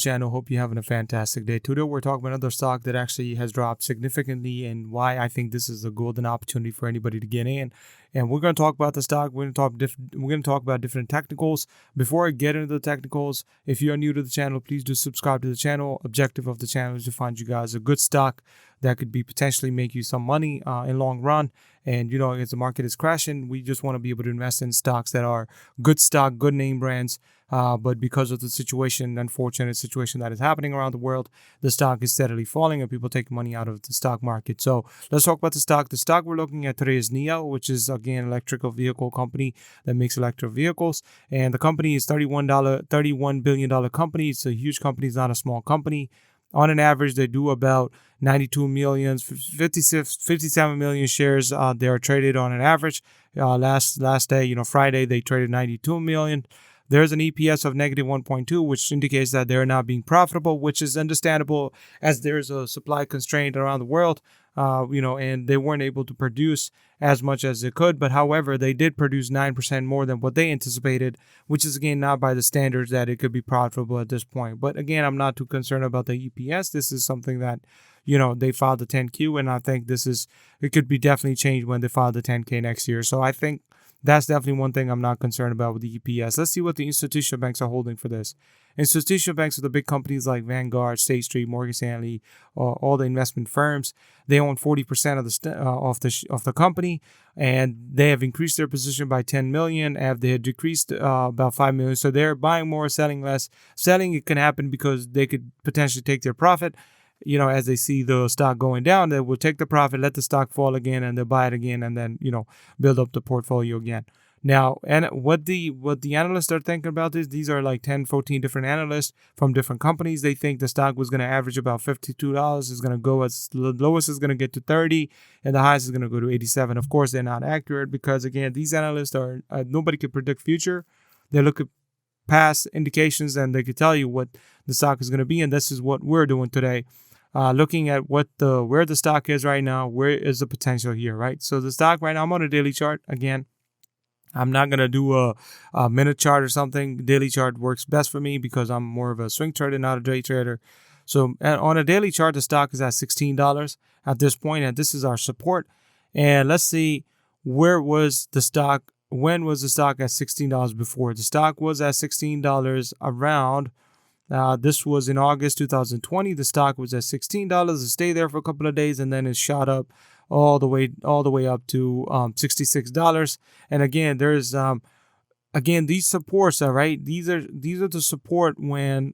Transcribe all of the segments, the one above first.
channel. Hope you're having a fantastic day. Today we're talking about another stock that actually has dropped significantly and why I think this is a golden opportunity for anybody to get in. And we're going to talk about the stock. We're going to talk about different technicals. Before I get into the technicals, if you are new to the channel, please do subscribe to the channel. Objective of the channel is to find you guys a good stock that could be potentially make you some money in long run. And as the market is crashing, we just want to be able to invest in stocks that are good stock, good name brands. But because of the situation, unfortunate situation that is happening around the world, the stock is steadily falling and people take money out of the stock market. So let's talk about the stock. The stock we're looking at today is Nio, which is again electrical vehicle company that makes electric vehicles. And the company is $31 billion company. It's a huge company. It's not a small company. On an average, they do about 92 million, 57 million shares. They are traded on an average. Last day, Friday, they traded 92 million. There's an EPS of negative 1.2, which indicates that they're not being profitable, which is understandable as there's a supply constraint around the world, and they weren't able to produce as much as they could. But however, they did produce 9% more than what they anticipated, which is, again, not by the standards that it could be profitable at this point. But again, I'm not too concerned about the EPS. This is something that, they filed the 10Q, and I think it could be definitely changed when they file the 10K next year. So I think that's definitely one thing I'm not concerned about with the EPS. Let's see what the institutional banks are holding for this. Institutional banks are the big companies like Vanguard, State Street, Morgan Stanley, all the investment firms. They own 40% of the company, and they have increased their position by 10 million. They had decreased about 5 million. So they're buying more, selling less. Selling, it can happen because they could potentially take their profit. As they see the stock going down, they will take the profit, let the stock fall again, and they'll buy it again, and then, build up the portfolio again. Now, and what the analysts are thinking about this, these are like 10, 14 different analysts from different companies. They think the stock was going to average about $52. It's going to go as the lowest is going to get to 30, and the highest is going to go to 87. Of course, they're not accurate because, again, these analysts are, nobody can predict future. They look at past indications, and they could tell you what the stock is going to be, and this is what we're doing today. Looking at where the stock is right now, where is the potential here, right? So the stock right now, I'm on a daily chart. Again, I'm not going to do a minute chart or something. Daily chart works best for me because I'm more of a swing trader, not a day trader. So on a daily chart, the stock is at $16 at this point, and this is our support. And let's see, where was the stock? When was the stock at $16 before? The stock was at $16 around. This was in August 2020. The stock was at $16. It stayed there for a couple of days, and then it shot up all the way up to $66. And again, there's these supports, all right. These are the support when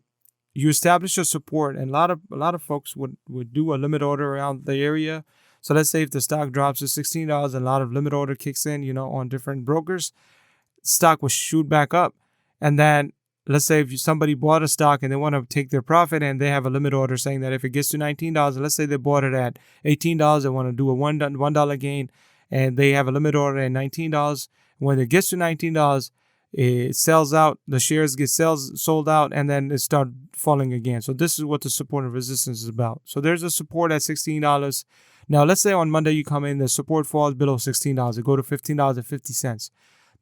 you establish a support, and a lot of folks would do a limit order around the area. So let's say if the stock drops to $16, a lot of limit order kicks in, on different brokers, stock will shoot back up, and then let's say if somebody bought a stock and they want to take their profit and they have a limit order saying that if it gets to $19, let's say they bought it at $18, they want to do a $1 gain, and they have a limit order at $19. When it gets to $19, it sells out, the shares get sold out, and then it starts falling again. So this is what the support and resistance is about. So there's a support at $16. Now, let's say on Monday you come in, the support falls below $16. It go to $15.50.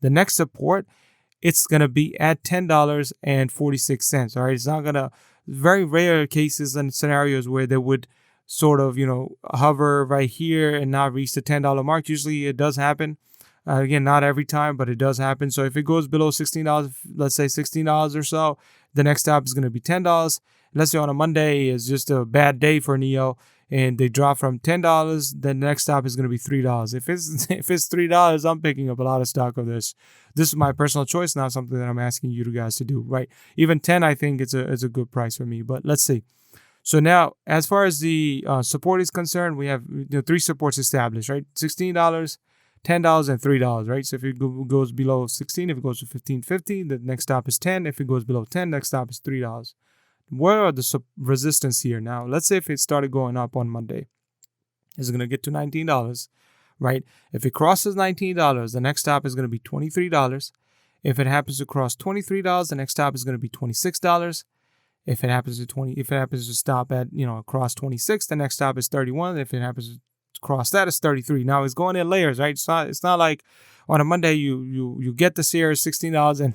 The next support, it's going to be at $10.46. All right. It's not going to, very rare cases and scenarios where they would sort of, hover right here and not reach the $10 mark. Usually it does happen. Again, not every time, but it does happen. So if it goes below $16, let's say $16 or so, the next stop is going to be $10. Let's say on a Monday is just a bad day for Nio, and they drop from $10, then the next stop is going to be $3. If it's $3, I'm picking up a lot of stock of this. This is my personal choice, not something that I'm asking you guys to do, right? Even 10, I think it's a good price for me, but let's see. So now, as far as the support is concerned, we have 3 supports established, right? $16, $10, and $3, right? So if it goes below 16, if it goes to $15.50, the next stop is 10. If it goes below 10, next stop is $3. Where are the resistance here? Now, let's say if it started going up on Monday, it's going to get to $19, right? If it crosses $19, the next stop is going to be $23. If it happens to cross $23, the next stop is going to be $26. If it happens to stop at, across 26, the next stop is 31. If it happens to cross that, it's 33. Now it's going in layers, right? It's not like, on a Monday you get the shares $16, and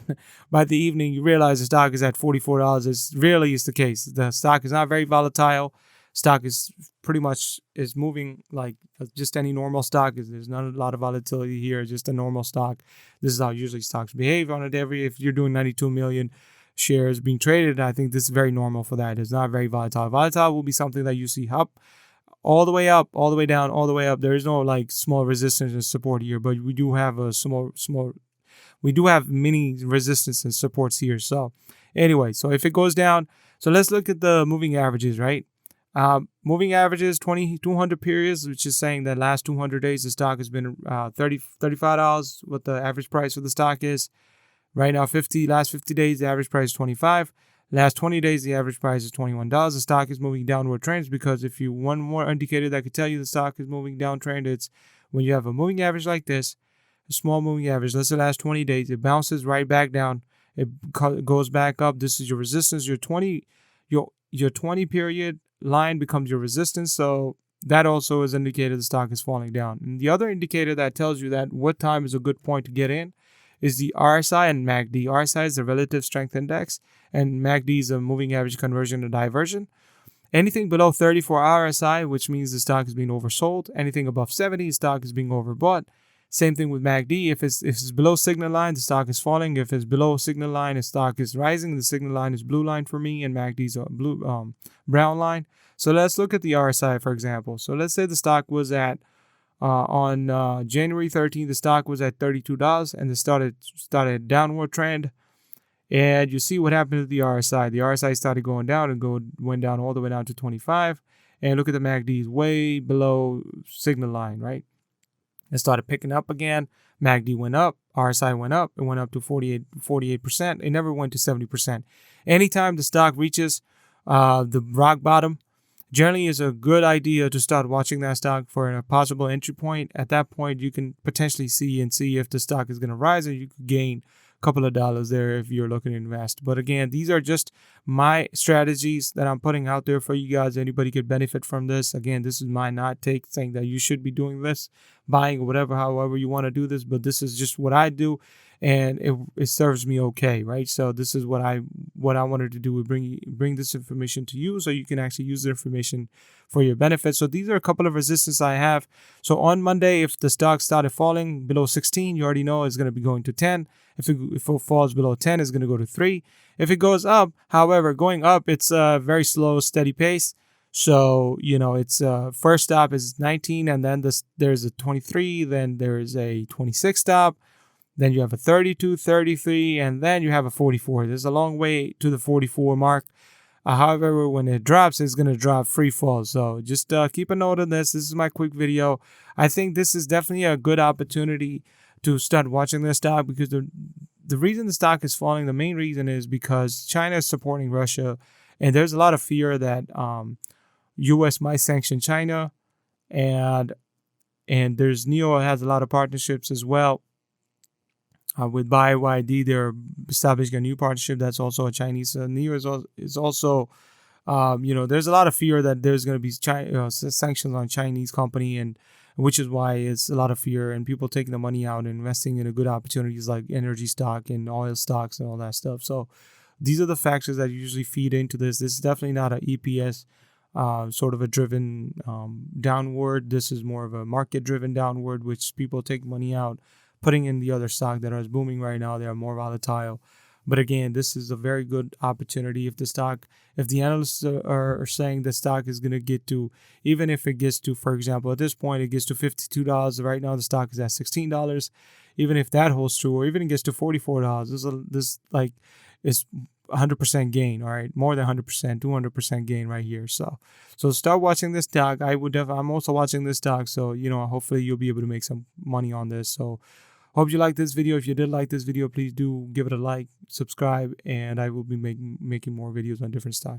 by the evening you realize the stock is at $44. It's rarely is the case. The stock is not very volatile. Stock is pretty much is moving like just any normal stock. There's not a lot of volatility here. Just a normal stock. This is how usually stocks behave on a daily. If you're doing 92 million shares being traded, I think this is very normal for that. It's not very volatile. Volatile will be something that you see up, all the way up, all the way down, all the way up. There is no like small resistance and support here, but we do have a we do have many resistance and supports here. So anyway, so if it goes down, so let's look at the moving averages, right? Moving averages 200 periods, which is saying that last 200 days the stock has been $35. What the average price for the stock is right now. Last 50 days the average price is 25. Last 20 days the average price is $21. The stock is moving downward trends, because if you one more indicator that could tell you the stock is moving downtrend, it's when you have a moving average like this, a small moving average. Let's say last 20 days it bounces right back down, it goes back up. This is your resistance. Your 20 period line becomes your resistance. So that also is indicated the stock is falling down. And the other indicator that tells you that what time is a good point to get in is the RSI and MACD. RSI is the relative strength index, and MACD is a moving average conversion to diversion. Anything below 34 RSI, which means the stock is being oversold. Anything above 70, the stock is being overbought. Same thing with MACD. If it's below signal line, the stock is falling. If it's below signal line, the stock is rising. The signal line is blue line for me, and MACD is a brown line. So let's look at the RSI, for example. So let's say the stock was at on January 13th, the stock was at $32, and it started a downward trend. And you see what happened to the RSI. The RSI started going down and went down all the way down to 25. And look at the MACD, is way below signal line, right? It started picking up again. MACD went up, RSI went up. It went up to 48%. It never went to 70%. Anytime the stock reaches the rock bottom, generally is a good idea to start watching that stock for a possible entry point. At that point, you can potentially see if the stock is going to rise, and you could gain couple of dollars there if you're looking to invest. But again, these are just my strategies that I'm putting out there for you guys. Anybody could benefit from this. Again, this is my not take saying that you should be doing this, buying or whatever, however you want to do this, but this is just what I do, and it serves me okay, right? So this is what I wanted to do, with bring this information to you so you can actually use the information for your benefit. So these are a couple of resistance I have. So on Monday, if the stock started falling below 16, you already know it's going to be going to 10. If it falls below 10, it's going to go to 3. If it goes up, however, going up, it's a very slow, steady pace. So, it's first stop is 19, and then there's a 23, then there's a 26 stop, then you have a 32, 33, and then you have a 44. There's a long way to the 44 mark. However, when it drops, it's going to drop free fall. So just keep a note of this. This is my quick video. I think this is definitely a good opportunity to start watching this stock, because the reason the stock is falling, the main reason is because China is supporting Russia, and there's a lot of fear that U.S. might sanction China, and there's Nio has a lot of partnerships as well with BYD. They're establishing a new partnership that's also a Chinese. Nio is also there's a lot of fear that there's going to be sanctions on Chinese company, and which is why it's a lot of fear and people taking the money out and investing in a good opportunities like energy stock and oil stocks and all that stuff. So these are the factors that usually feed into this. This is definitely not an EPS sort of a driven downward. This is more of a market driven downward, which people take money out, putting in the other stock that are booming right now. They are more volatile. But again, this is a very good opportunity. If the analysts are saying the stock is going to get to, even if it gets to, for example, at this point, it gets to $52. Right now, the stock is at $16. Even if that holds true, or even it gets to $44, this is 100% gain. All right, more than 100%, 200% gain right here. So start watching this stock. I'm also watching this stock. So hopefully you'll be able to make some money on this. So hope you like this video. If you did like this video, please do give it a like, subscribe, and I will be making more videos on different stocks.